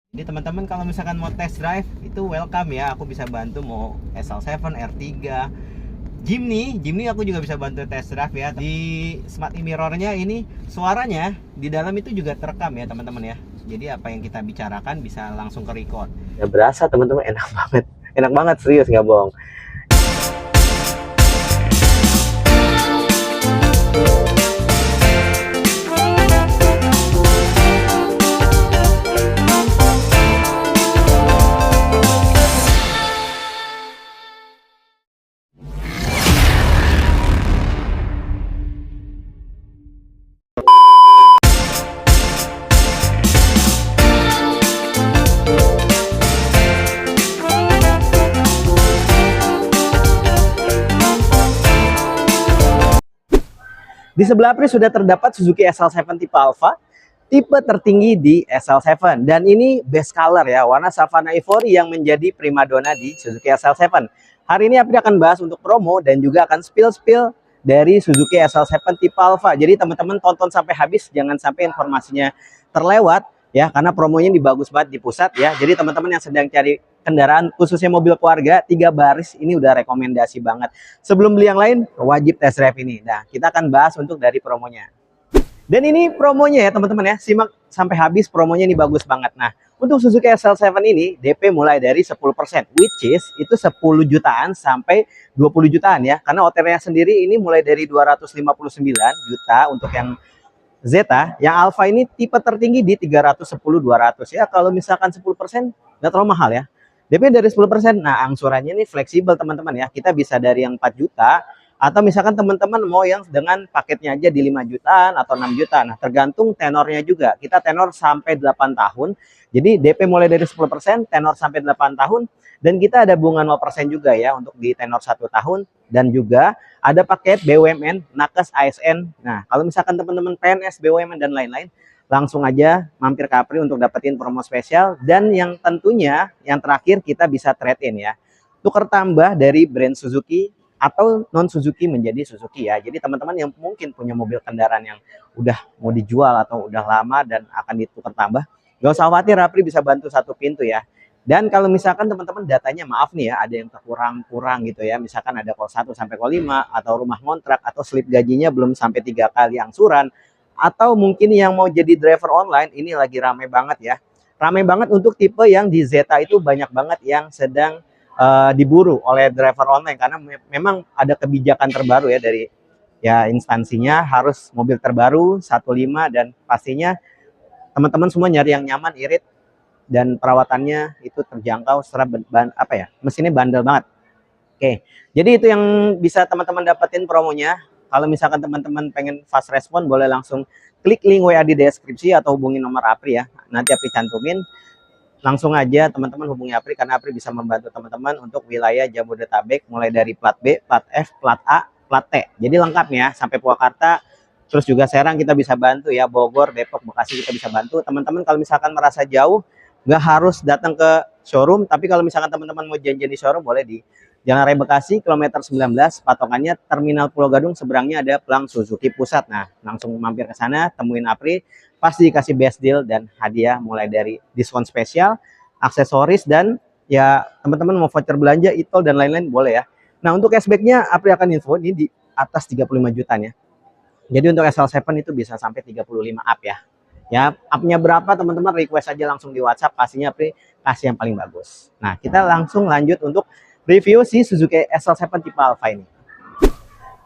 Jadi teman-teman kalau misalkan mau test drive itu welcome ya, aku bisa bantu mau SL7, R3, Jimny aku juga bisa bantu test drive ya. Di smart mirrornya ini suaranya di dalam itu juga terekam ya teman-teman ya. Jadi apa yang kita bicarakan bisa langsung ke record. Ya berasa teman-teman, enak banget serius nggak bohong. Di sebelah Apri sudah terdapat Suzuki SL7 tipe Alpha, tipe tertinggi di SL7. Dan ini best color ya, warna Savannah Ivory yang menjadi primadona di Suzuki SL7. Hari ini Apri akan bahas untuk promo dan juga akan spill-spill dari Suzuki SL7 tipe Alpha. Jadi teman-teman tonton sampai habis, jangan sampai informasinya terlewat ya, karena promonya ini bagus banget di pusat ya. Jadi teman-teman yang sedang cari kendaraan khususnya mobil keluarga 3 baris ini udah rekomendasi banget. Sebelum beli yang lain wajib test drive ini. Nah, kita akan bahas untuk dari promonya. Dan ini promonya ya teman-teman ya, simak sampai habis, promonya ini bagus banget. Nah, untuk Suzuki SL7 ini DP mulai dari 10%, which is itu 10 jutaan sampai 20 jutaan ya. Karena OTR-nya sendiri ini mulai dari 259 juta untuk yang Zeta, yang Alpha ini tipe tertinggi di 310-200 ya. Kalau misalkan 10% nggak terlalu mahal ya. DP dari 10%. Nah, angsurannya ini fleksibel teman-teman ya. Kita bisa dari yang 4 juta atau misalkan teman-teman mau yang dengan paketnya aja di 5 jutaan atau 6 juta. Nah, tergantung tenornya juga. Kita tenor sampai 8 tahun. Jadi DP mulai dari 10%, tenor sampai 8 tahun, dan kita ada bunga 0% juga ya untuk di tenor 1 tahun, dan juga ada paket BUMN, Nakes, ASN. Nah, kalau misalkan teman-teman PNS, BUMN dan lain-lain, langsung aja mampir ke Apri untuk dapetin promo spesial. Dan yang tentunya yang terakhir kita bisa trade in ya, tukar tambah dari brand Suzuki atau non Suzuki menjadi Suzuki ya. Jadi teman-teman yang mungkin punya mobil kendaraan yang udah mau dijual atau udah lama dan akan ditukar tambah, gak usah khawatir, Apri bisa bantu satu pintu ya. Dan kalau misalkan teman-teman datanya maaf nih ya, ada yang kurang gitu ya, misalkan ada call 1 sampai call 5, atau rumah kontrak, atau slip gajinya belum sampai 3 kali angsuran, atau mungkin yang mau jadi driver online, ini lagi rame banget ya. Rame banget untuk tipe yang di Zeta, itu banyak banget yang sedang diburu oleh driver online, karena memang ada kebijakan terbaru ya dari ya instansinya, harus mobil terbaru 15, dan pastinya teman-teman semua nyari yang nyaman, irit, dan perawatannya itu terjangkau, serta apa ya, mesinnya bandel banget. Oke, jadi itu yang bisa teman-teman dapetin promonya. Kalau misalkan teman-teman pengen fast respon, boleh langsung klik link WA di deskripsi atau hubungi nomor Apri ya. Nanti Apri cantumin. Langsung aja teman-teman hubungi Apri, karena Apri bisa membantu teman-teman untuk wilayah Jabodetabek, mulai dari plat B, plat F, plat A, plat T. Jadi lengkapnya sampai Purwakarta. Terus juga Serang kita bisa bantu ya, Bogor, Depok, Bekasi kita bisa bantu. Teman-teman kalau misalkan merasa jauh, nggak harus datang ke showroom, tapi kalau misalkan teman-teman mau janjian di showroom, boleh di Jalan Raya Bekasi, kilometer 19, patokannya Terminal Pulau Gadung, seberangnya ada Plang Suzuki Pusat. Nah, langsung mampir ke sana, temuin Apri, pasti dikasih best deal dan hadiah, mulai dari diskon spesial, aksesoris, dan ya teman-teman mau voucher belanja, e-tol, dan lain-lain boleh ya. Nah, untuk cashbacknya Apri akan info ini di atas 35 jutaan ya. Jadi untuk SL7 itu bisa sampai 35 up ya. Ya, up-nya berapa teman-teman request aja langsung di WhatsApp, pastinya Apri kasih yang paling bagus. Nah, kita langsung lanjut untuk review si Suzuki SL7 tipe Alpha ini.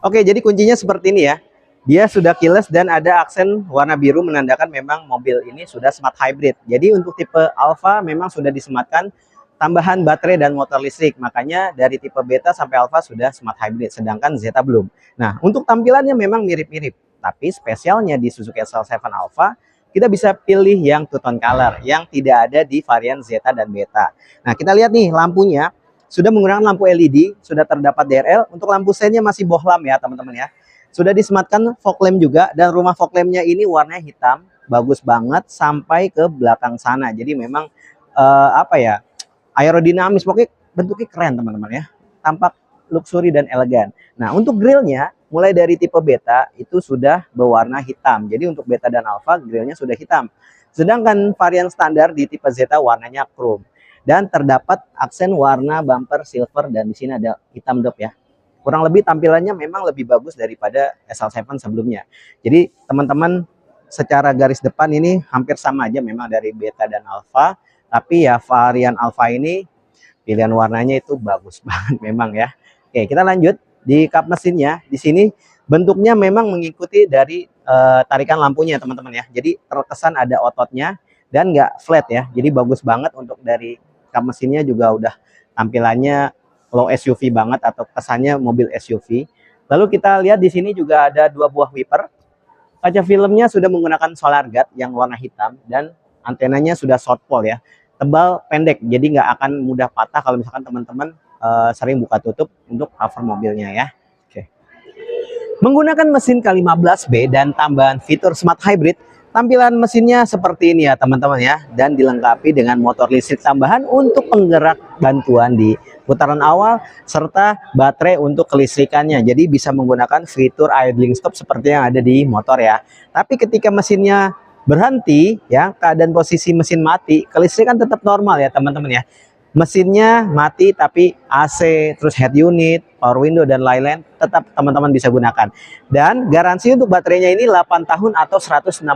Oke, jadi kuncinya seperti ini ya. Dia sudah keyless dan ada aksen warna biru menandakan memang mobil ini sudah smart hybrid. Jadi untuk tipe Alpha memang sudah disematkan tambahan baterai dan motor listrik. Makanya dari tipe Beta sampai Alpha sudah smart hybrid, sedangkan Zeta belum. Nah, untuk tampilannya memang mirip-mirip. Tapi spesialnya di Suzuki SL7 Alpha, kita bisa pilih yang two tone color, yang tidak ada di varian Zeta dan Beta. Nah, kita lihat nih lampunya. Sudah menggunakan lampu LED, sudah terdapat DRL. Untuk lampu sennya masih bohlam ya teman-teman ya. Sudah disematkan fog lamp juga, dan rumah fog lampnya ini warnanya hitam, bagus banget sampai ke belakang sana. Jadi memang apa ya, aerodinamis, pokoknya bentuknya keren teman-teman ya. Tampak luxury dan elegan. Nah, untuk grillnya mulai dari tipe beta itu sudah berwarna hitam. Jadi untuk beta dan alpha grillnya sudah hitam. Sedangkan varian standar di tipe zeta warnanya chrome. Dan terdapat aksen warna bumper silver dan di sini ada hitam dop ya. Kurang lebih tampilannya memang lebih bagus daripada SL7 sebelumnya. Jadi teman-teman secara garis depan ini hampir sama aja memang dari beta dan alpha. Tapi ya varian alpha ini pilihan warnanya itu bagus banget memang ya. Oke, kita lanjut di kap mesinnya. Di sini bentuknya memang mengikuti dari tarikan lampunya teman-teman ya. Jadi terkesan ada ototnya dan nggak flat ya. Jadi bagus banget untuk dari kap mesinnya juga udah tampilannya low SUV banget atau kesannya mobil SUV. Lalu kita lihat di sini juga ada 2 buah wiper. Kaca filmnya sudah menggunakan solar guard yang warna hitam dan antenanya sudah short pole ya. Tebal pendek jadi nggak akan mudah patah kalau misalkan teman-teman sering buka tutup untuk cover mobilnya ya. Oke. Menggunakan mesin K15B dan tambahan fitur Smart Hybrid, tampilan mesinnya seperti ini ya teman-teman ya, dan dilengkapi dengan motor listrik tambahan untuk penggerak bantuan di putaran awal serta baterai untuk kelistrikannya. Jadi bisa menggunakan fitur idling stop seperti yang ada di motor ya. Tapi ketika mesinnya berhenti ya, keadaan posisi mesin mati, kelistrikan tetap normal ya teman-teman ya. Mesinnya mati tapi AC, terus head unit, power window dan lain-lain tetap teman-teman bisa gunakan. Dan garansi untuk baterainya ini 8 tahun atau 160.000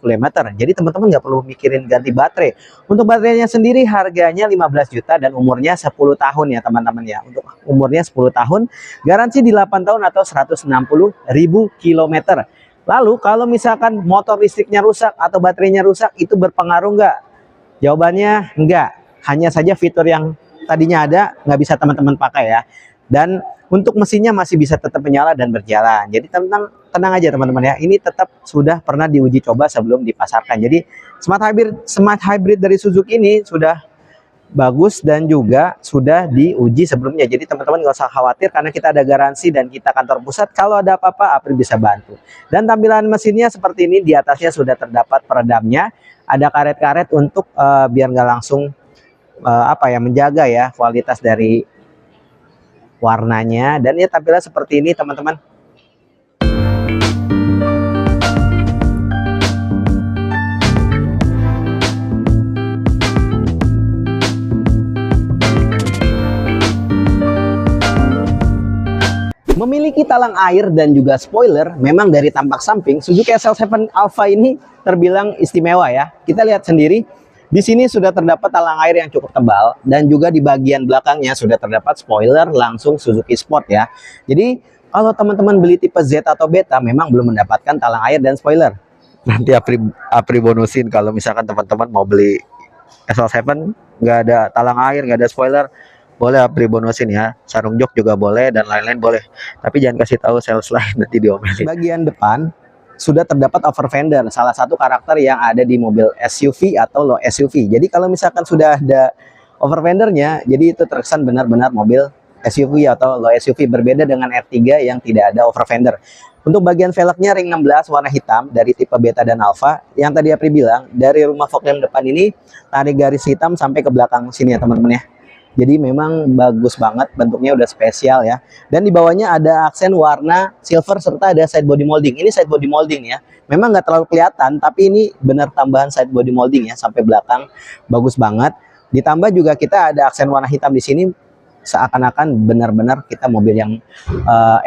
km. Jadi teman-teman nggak perlu mikirin ganti baterai. Untuk baterainya sendiri harganya 15 juta dan umurnya 10 tahun ya teman-teman ya. Untuk umurnya 10 tahun, garansi di 8 tahun atau 160.000 km. Lalu kalau misalkan motor listriknya rusak atau baterainya rusak, itu berpengaruh nggak? Jawabannya enggak. Hanya saja fitur yang tadinya ada nggak bisa teman-teman pakai ya. Dan untuk mesinnya masih bisa tetap menyala dan berjalan. Jadi tenang aja teman-teman ya. Ini tetap sudah pernah diuji coba sebelum dipasarkan. Jadi Smart Hybrid dari Suzuki ini sudah bagus dan juga sudah diuji sebelumnya. Jadi teman-teman nggak usah khawatir karena kita ada garansi dan kita kantor pusat. Kalau ada apa-apa April bisa bantu. Dan tampilan mesinnya seperti ini, di atasnya sudah terdapat peredamnya. Ada karet-karet untuk biar nggak langsung menjaga ya kualitas dari warnanya. Dan ya tampilan seperti ini teman-teman. Memiliki talang air dan juga spoiler, memang dari tampak samping Suzuki SL7 Alpha ini terbilang istimewa ya. Kita lihat sendiri, di sini sudah terdapat talang air yang cukup tebal dan juga di bagian belakangnya sudah terdapat spoiler langsung Suzuki Sport ya. Jadi kalau teman-teman beli tipe Z atau Beta memang belum mendapatkan talang air dan spoiler. Nanti Apri bonusin kalau misalkan teman-teman mau beli SL7 nggak ada talang air, nggak ada spoiler. Boleh Apri bonusin ya, sarung jok juga boleh dan lain-lain boleh. Tapi jangan kasih tahu sales lain, nanti diomelin. Bagian depan sudah terdapat over fender, salah satu karakter yang ada di mobil SUV atau low SUV. Jadi kalau misalkan sudah ada over fendernya, jadi itu terkesan benar-benar mobil SUV atau low SUV, berbeda dengan R3 yang tidak ada over fender. Untuk bagian velgnya ring 16 warna hitam dari tipe Beta dan Alpha. Yang tadi Apri bilang, dari rumah fog lamp depan ini tarik garis hitam sampai ke belakang sini ya teman-teman ya. Jadi memang bagus banget, bentuknya udah spesial ya. Dan di bawahnya ada aksen warna silver serta ada side body molding. Ini side body molding ya. Memang nggak terlalu kelihatan, tapi ini benar tambahan side body molding ya sampai belakang, bagus banget. Ditambah juga kita ada aksen warna hitam di sini, seakan-akan benar-benar kita mobil yang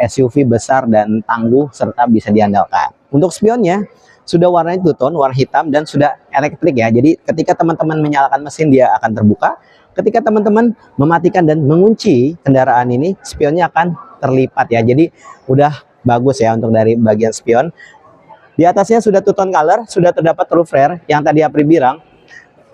SUV besar dan tangguh serta bisa diandalkan. Untuk spionnya sudah warnanya two tone, warna hitam dan sudah elektrik ya. Jadi ketika teman-teman menyalakan mesin dia akan terbuka. Ketika teman-teman mematikan dan mengunci kendaraan ini, spionnya akan terlipat ya. Jadi udah bagus ya untuk dari bagian spion. Di atasnya sudah two tone color, sudah terdapat roof rail yang tadi Apri bilang.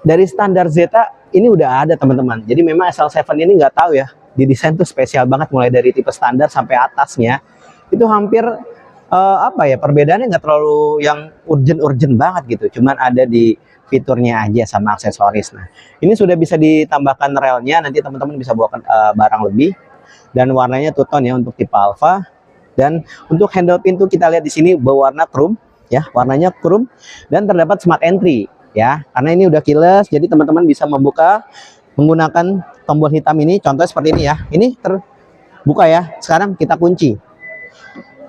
Dari standar Zeta ini udah ada teman-teman. Jadi memang SL7 ini nggak tahu ya, didesain tuh spesial banget mulai dari tipe standar sampai atasnya. Itu hampir perbedaannya nggak terlalu yang urgent banget gitu. Cuman ada di fiturnya aja sama aksesoris. Nah, ini sudah bisa ditambahkan relnya, nanti teman-teman bisa bawa barang lebih. Dan warnanya two tone ya untuk tipe Alpha. Dan untuk handle pintu kita lihat di sini berwarna chrome ya, warnanya chrome dan terdapat smart entry ya. Karena ini udah keyless, jadi teman-teman bisa membuka menggunakan tombol hitam ini, contohnya seperti ini ya. Ini terbuka ya. Sekarang kita kunci.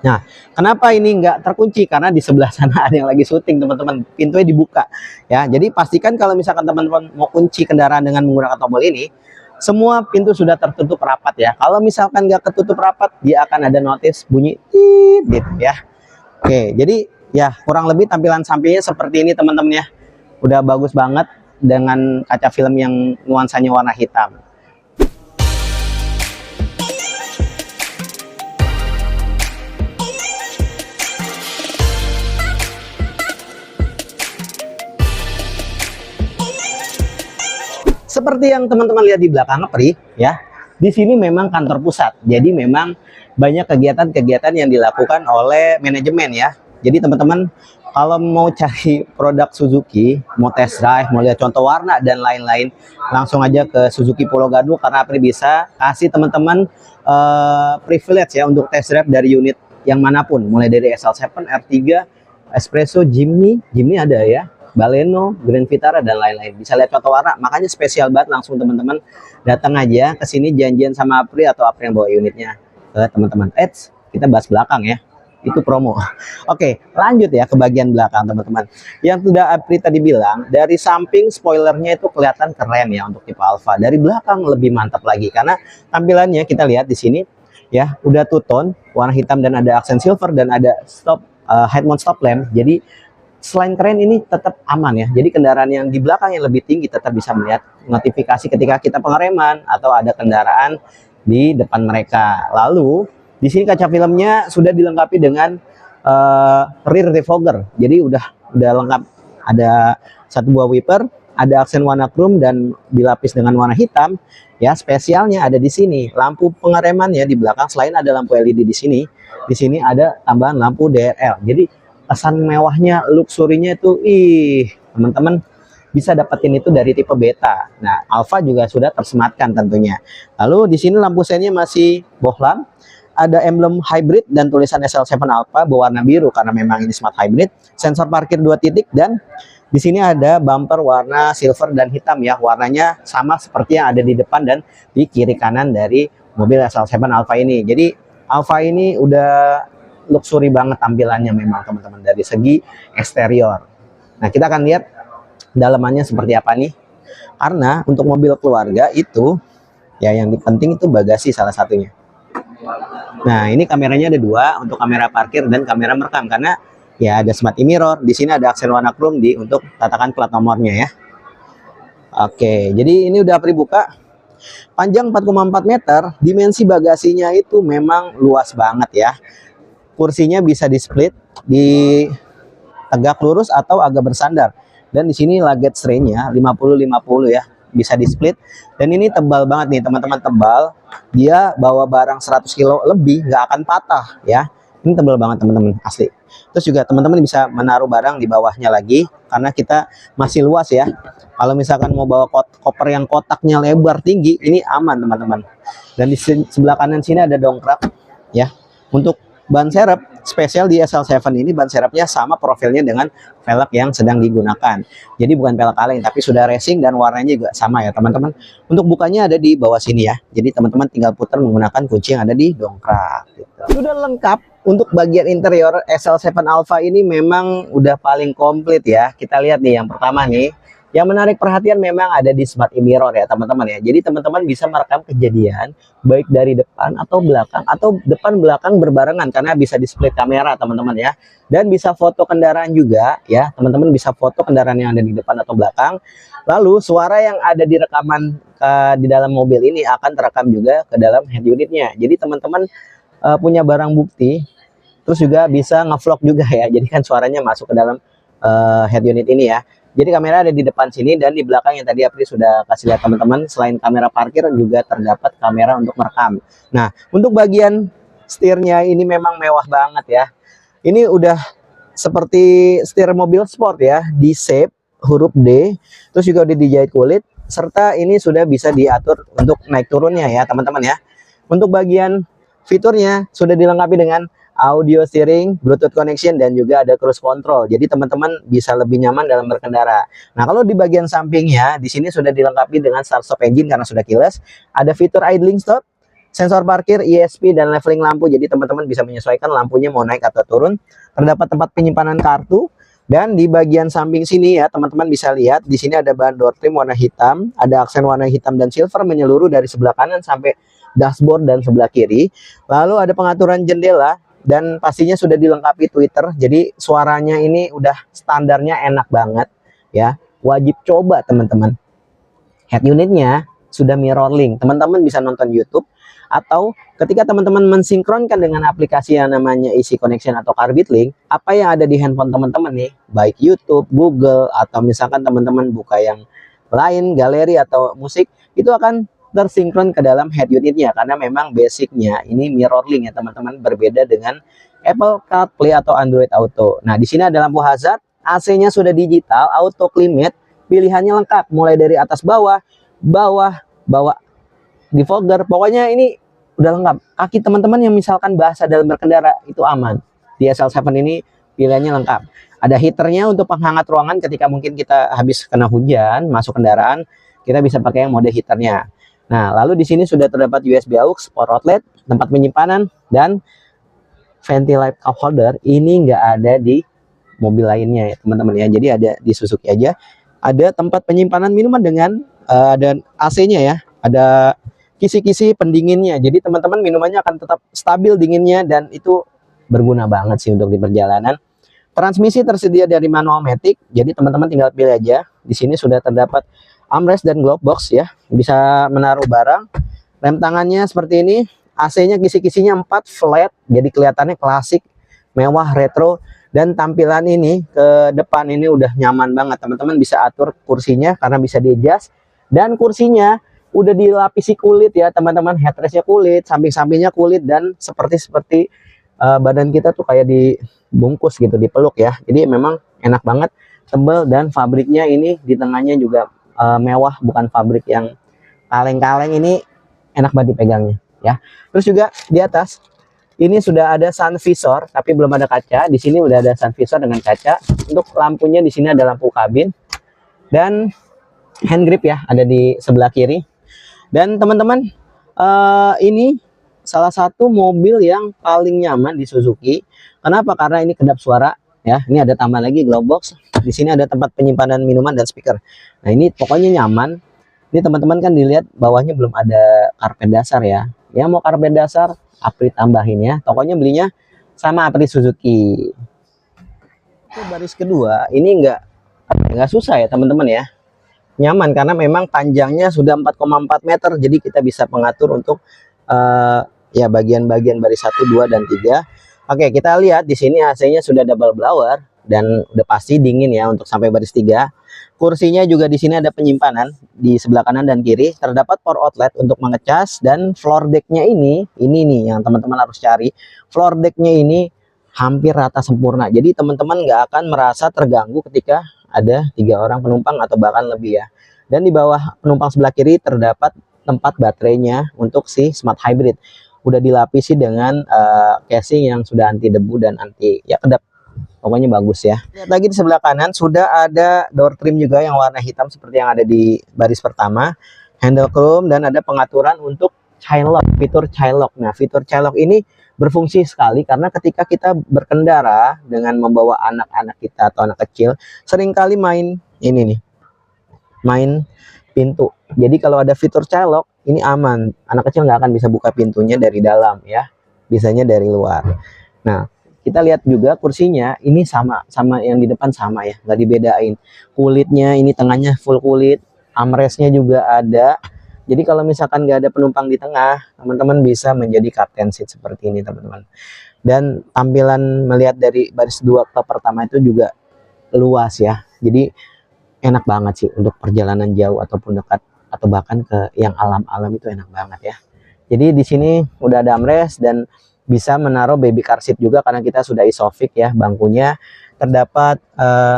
Nah, kenapa ini nggak terkunci? Karena di sebelah sana ada yang lagi syuting, teman-teman. Pintunya dibuka, ya. Jadi pastikan kalau misalkan teman-teman mau kunci kendaraan dengan menggunakan tombol ini, semua pintu sudah tertutup rapat ya. Kalau misalkan nggak ketutup rapat, dia akan ada notis bunyi tit gitu ya. Oke, jadi ya kurang lebih tampilan sampingnya seperti ini teman-teman ya. Udah bagus banget dengan kaca film yang nuansanya warna hitam. Seperti yang teman-teman lihat di belakang Pri ya, di sini memang kantor pusat. Jadi memang banyak kegiatan-kegiatan yang dilakukan oleh manajemen ya. Jadi teman-teman kalau mau cari produk Suzuki, mau test drive, mau lihat contoh warna dan lain-lain, langsung aja ke Suzuki Pulau Gadung karena Pri bisa kasih teman-teman privilege ya untuk test drive dari unit yang manapun, mulai dari SL7, R3, Espresso, Jimny ada ya. Baleno, Grand Vitara dan lain-lain. Bisa lihat contoh warna, makanya spesial banget langsung teman-teman datang aja ke sini janjian sama Apri atau Apri yang bawa unitnya ke teman-teman. Kita bahas belakang ya. Itu promo. Oke, lanjut ya ke bagian belakang teman-teman. Yang sudah Apri tadi bilang, dari samping spoilernya itu kelihatan keren ya untuk tipe Alfa. Dari belakang lebih mantap lagi karena tampilannya kita lihat di sini ya, udah two tone, warna hitam dan ada aksen silver dan ada head mount stop lamp. Jadi selain keren ini tetap aman ya. Jadi kendaraan yang di belakang yang lebih tinggi tetap bisa melihat notifikasi ketika kita pengereman atau ada kendaraan di depan mereka. Lalu di sini kaca filmnya sudah dilengkapi dengan rear defogger. Jadi udah lengkap. Ada satu buah wiper, ada aksen warna chrome dan dilapis dengan warna hitam. Ya, spesialnya ada di sini. Lampu pengereman ya di belakang, selain ada lampu LED di sini ada tambahan lampu DRL. Jadi kesan mewahnya, luxurinya itu teman-teman bisa dapetin itu dari tipe beta. Nah, Alfa juga sudah tersematkan tentunya. Lalu di sini lampu sennya masih bohlam, ada emblem hybrid dan tulisan SL7 Alfa berwarna biru karena memang ini smart hybrid. Sensor parkir 2 titik dan di sini ada bumper warna silver dan hitam ya. Warnanya sama seperti yang ada di depan dan di kiri kanan dari mobil SL7 Alfa ini. Jadi Alfa ini udah luxury banget tampilannya memang teman-teman dari segi eksterior. Nah, kita akan lihat dalamannya seperti apa nih. Karena untuk mobil keluarga itu ya yang penting itu bagasi salah satunya. Nah, ini kameranya ada 2 untuk kamera parkir dan kamera merekam karena ya ada smart mirror. Di sini ada aksen warna chrome untuk tatakan plat nomornya ya. Oke, jadi ini udah dibuka. Panjang 4,4 meter, dimensi bagasinya itu memang luas banget ya. Kursinya bisa di split, di tegak lurus atau agak bersandar. Dan di sini luggage tray-nya 50-50 ya, bisa di split. Dan ini tebal banget nih teman-teman, tebal. Dia bawa barang 100 kilo lebih nggak akan patah ya. Ini tebal banget teman-teman, asli. Terus juga teman-teman bisa menaruh barang di bawahnya lagi karena kita masih luas ya. Kalau misalkan mau bawa koper yang kotaknya lebar tinggi, ini aman teman-teman. Dan di sebelah kanan sini ada dongkrak ya. Untuk ban serep spesial di SL7 ini, ban serepnya sama profilnya dengan velg yang sedang digunakan. Jadi bukan velg kaleng tapi sudah racing dan warnanya juga sama ya teman-teman. Untuk bukanya ada di bawah sini ya. Jadi teman-teman tinggal putar menggunakan kunci yang ada di dongkrak gitu. Sudah lengkap. Untuk bagian interior SL7 Alfa ini memang udah paling komplit ya. Kita lihat nih yang pertama nih. Yang menarik perhatian memang ada di smart mirror ya teman-teman ya. Jadi teman-teman bisa merekam kejadian baik dari depan atau depan belakang berbarengan karena bisa di split kamera teman-teman ya. Dan bisa foto kendaraan juga ya. Teman-teman bisa foto kendaraan yang ada di depan atau belakang. Lalu suara yang ada di rekaman di dalam mobil ini akan terekam juga ke dalam head unitnya. Jadi teman-teman punya barang bukti, terus juga bisa ngevlog juga ya. Jadi kan suaranya masuk ke dalam head unit ini ya. Jadi kamera ada di depan sini dan di belakang yang tadi Apri sudah kasih lihat teman-teman, selain kamera parkir juga terdapat kamera untuk merekam. Nah, untuk bagian setirnya ini memang mewah banget ya. Ini udah seperti setir mobil sport ya, di shape huruf D, terus juga udah dijahit kulit, serta ini sudah bisa diatur untuk naik turunnya ya teman-teman ya. Untuk bagian fiturnya sudah dilengkapi dengan audio steering, Bluetooth connection, dan juga ada cruise control. Jadi teman-teman bisa lebih nyaman dalam berkendara. Nah, kalau di bagian sampingnya, di sini sudah dilengkapi dengan start stop engine karena sudah keyless. Ada fitur idling stop, sensor parkir, ESP, dan leveling lampu. Jadi teman-teman bisa menyesuaikan lampunya mau naik atau turun. Terdapat tempat penyimpanan kartu. Dan di bagian samping sini ya, teman-teman bisa lihat di sini ada bahan door trim warna hitam, ada aksen warna hitam dan silver menyeluruh dari sebelah kanan sampai dashboard dan sebelah kiri. Lalu ada pengaturan jendela dan pastinya sudah dilengkapi tweeter. Jadi suaranya ini udah standarnya enak banget ya. Wajib coba teman-teman. Head unitnya sudah mirroring. Teman-teman bisa nonton YouTube atau ketika teman-teman mensinkronkan dengan aplikasi yang namanya Easy Connection atau Carbit Link, apa yang ada di handphone teman-teman nih, baik YouTube, Google, atau misalkan teman-teman buka yang lain, galeri atau musik, itu akan tersinkron ke dalam head unitnya karena memang basicnya ini mirroring ya teman-teman, berbeda dengan Apple CarPlay atau Android Auto. Nah, di sini ada lampu hazard, AC-nya sudah digital, auto climate, pilihannya lengkap mulai dari atas bawah, bawah, defogger, pokoknya ini udah lengkap. Kaki teman-teman yang misalkan basah dalam berkendara itu aman. Di SL7 ini pilihannya lengkap. Ada heaternya untuk penghangat ruangan ketika mungkin kita habis kena hujan, masuk kendaraan, kita bisa pakai yang mode heaternya. Nah, lalu di sini sudah terdapat USB aux, power outlet, tempat penyimpanan, dan Ventilite cup holder. Ini nggak ada di mobil lainnya ya teman-teman ya. Jadi ada di Suzuki aja. Ada tempat penyimpanan minuman dengan dan AC-nya ya. Ada kisi-kisi pendinginnya. Jadi teman-teman minumannya akan tetap stabil dinginnya dan itu berguna banget sih untuk di perjalanan. Transmisi tersedia dari manual matic. Jadi teman-teman tinggal pilih aja. Di sini sudah terdapat armrest dan glove box ya. Bisa menaruh barang. Rem tangannya seperti ini. AC-nya kisi-kisinya 4 flat. Jadi kelihatannya klasik, mewah, retro. Dan tampilan ini ke depan ini udah nyaman banget. Teman-teman bisa atur kursinya karena bisa di-adjust. Dan kursinya udah dilapisi kulit ya teman-teman, headrestnya kulit, samping-sampingnya kulit, dan seperti badan kita tuh kayak dibungkus gitu, dipeluk ya. Jadi memang enak banget, tebal, dan fabriknya ini di tengahnya juga mewah, bukan fabrik yang kaleng-kaleng. Ini enak banget dipegangnya ya. Terus juga di atas ini sudah ada sun visor tapi belum ada kaca. Di sini udah ada sun visor dengan kaca. Untuk lampunya di sini ada lampu kabin dan hand grip ya, ada di sebelah kiri. Dan teman-teman, ini salah satu mobil yang paling nyaman di Suzuki. Kenapa? Karena ini kedap suara ya. Ini ada tambah lagi glove box. Di sini ada tempat penyimpanan minuman dan speaker. Nah, ini pokoknya nyaman. Ini teman-teman kan dilihat bawahnya belum ada karpet dasar ya. Ya mau karpet dasar, Aprit tambahin ya. Tokonya belinya sama Aprit Suzuki. Itu baris kedua, ini nggak susah ya teman-teman ya. Nyaman karena memang panjangnya sudah 4,4 meter, jadi kita bisa mengatur untuk ya bagian-bagian baris 1, 2, dan 3. Oke, kita lihat di sini AC-nya sudah double blower dan udah pasti dingin ya untuk sampai baris 3. Kursinya juga di sini ada penyimpanan di sebelah kanan dan kiri. Terdapat power outlet untuk mengecas, dan floor deck-nya ini nih yang teman-teman harus cari. Floor deck-nya ini hampir rata sempurna. Jadi teman-teman nggak akan merasa terganggu ketika ada 3 orang penumpang atau bahkan lebih ya. Dan di bawah penumpang sebelah kiri terdapat tempat baterainya untuk si smart hybrid. Udah dilapisi dengan casing yang sudah anti debu dan anti ya kedap. Pokoknya bagus ya. Lihat lagi di sebelah kanan sudah ada door trim juga yang warna hitam seperti yang ada di baris pertama. Handle chrome dan ada pengaturan untuk child lock, fitur child lock. Nah, fitur child lock ini berfungsi sekali karena ketika kita berkendara dengan membawa anak-anak kita atau anak kecil, seringkali main ini nih, main pintu. Jadi kalau ada fitur child lock ini aman, anak kecil nggak akan bisa buka pintunya dari dalam ya, bisanya dari luar. Nah, kita lihat juga kursinya ini sama yang di depan sama ya, nggak dibedain. Kulitnya ini tengahnya full kulit, armrestnya juga ada. Jadi kalau misalkan nggak ada penumpang di tengah, teman-teman bisa menjadi captain seat seperti ini teman-teman. Dan tampilan melihat dari baris 2 ke pertama itu juga luas ya. Jadi enak banget sih untuk perjalanan jauh ataupun dekat atau bahkan ke yang alam-alam itu enak banget ya. Jadi di sini udah ada armrest dan bisa menaruh baby car seat juga karena kita sudah isofix ya bangkunya. Terdapat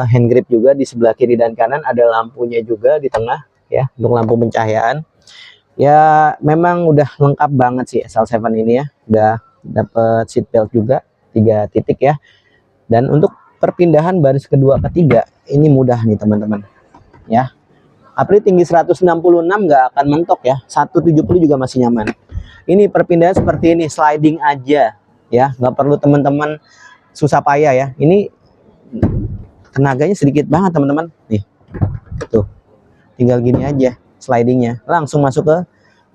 hand grip juga di sebelah kiri dan kanan, ada lampunya juga di tengah ya untuk lampu pencahayaan. Ya memang udah lengkap banget sih SL7 ini ya. Udah dapet seat belt juga 3 titik ya. Dan untuk perpindahan baris kedua ketiga ini mudah nih teman-teman ya. Apri tinggi 166 nggak akan mentok ya. 170 juga masih nyaman. Ini perpindahan seperti ini, sliding aja ya, nggak perlu teman-teman susah payah ya. Ini tenaganya sedikit banget teman-teman. Nih, tuh, tinggal gini aja slidingnya, langsung masuk ke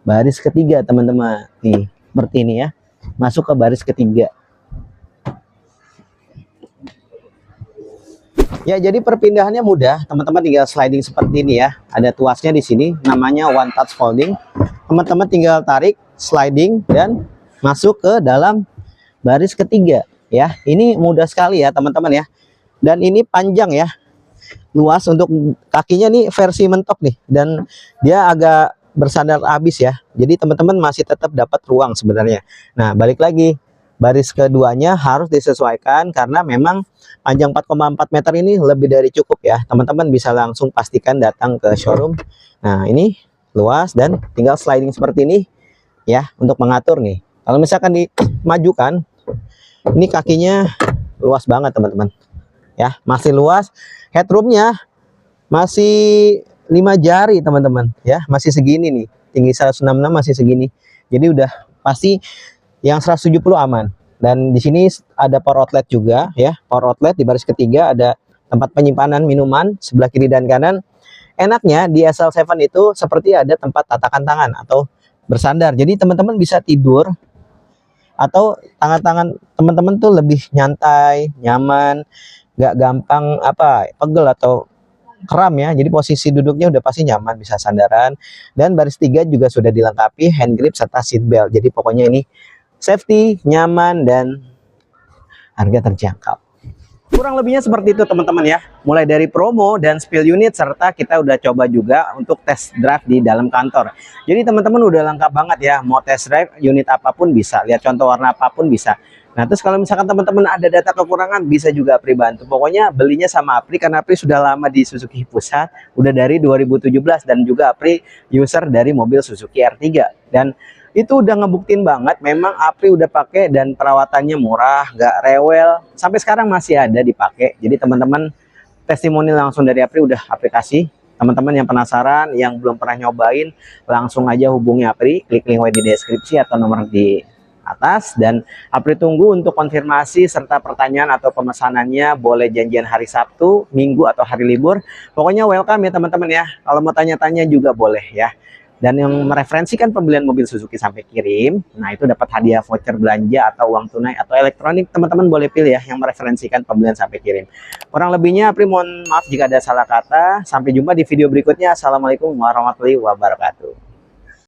baris ketiga teman-teman. Nih, seperti ini ya, masuk ke baris ketiga. Ya, jadi perpindahannya mudah, teman-teman tinggal sliding seperti ini ya. Ada tuasnya di sini, namanya one touch folding. Teman-teman tinggal tarik, sliding dan masuk ke dalam baris ketiga ya. Ini mudah sekali ya teman-teman ya. Dan ini panjang ya, luas. Untuk kakinya nih versi mentok nih, dan dia agak bersandar habis ya. Jadi teman-teman masih tetap dapat ruang sebenarnya. Nah, balik lagi, baris keduanya harus disesuaikan karena memang panjang 4,4 meter ini lebih dari cukup ya. Teman-teman bisa langsung pastikan datang ke showroom. Nah, ini luas dan tinggal sliding seperti ini ya untuk mengatur nih. Kalau misalkan dimajukan, ini kakinya luas banget teman-teman ya, masih luas. Headroomnya masih 5 jari teman-teman ya, masih segini nih, tinggi 166 masih segini. Jadi udah pasti yang 170 aman. Dan di sini ada power outlet juga ya, power outlet di baris ketiga, ada tempat penyimpanan minuman sebelah kiri dan kanan. Enaknya di SL7 itu seperti ada tempat tatakan tangan atau bersandar. Jadi teman-teman bisa tidur atau tangan-tangan teman-teman tuh lebih nyantai, nyaman, nggak gampang pegel atau kram ya. Jadi posisi duduknya udah pasti nyaman, bisa sandaran. Dan baris 3 juga sudah dilengkapi hand grip serta seat belt. Jadi pokoknya ini safety, nyaman, dan harga terjangkau. Kurang lebihnya seperti itu teman-teman ya. Mulai dari promo dan spill unit, serta kita udah coba juga untuk test drive di dalam kantor. Jadi teman-teman udah lengkap banget ya. Mau test drive unit apapun bisa, lihat contoh warna apapun bisa. Nah, terus kalau misalkan teman-teman ada data kekurangan, bisa juga Apri bantu. Pokoknya belinya sama Apri karena Apri sudah lama di Suzuki Pusat, udah dari 2017, dan juga Apri user dari mobil Suzuki R3. Dan itu udah ngebuktiin banget memang Apri udah pakai dan perawatannya murah, nggak rewel, sampai sekarang masih ada dipakai. Jadi teman-teman testimoni langsung dari Apri udah aplikasi. Teman-teman yang penasaran, yang belum pernah nyobain, langsung aja hubungi Apri, klik link di deskripsi atau nomor di atas, dan Apri tunggu untuk konfirmasi serta pertanyaan atau pemesanannya. Boleh janjian hari Sabtu, Minggu, atau hari libur. Pokoknya welcome ya teman-teman ya. Kalau mau tanya-tanya juga boleh ya. Dan yang mereferensikan pembelian mobil Suzuki sampai kirim, nah itu dapat hadiah voucher belanja atau uang tunai atau elektronik. Teman-teman boleh pilih ya yang mereferensikan pembelian sampai kirim. Kurang lebihnya Apri mohon maaf jika ada salah kata. Sampai jumpa di video berikutnya. Assalamualaikum warahmatullahi wabarakatuh.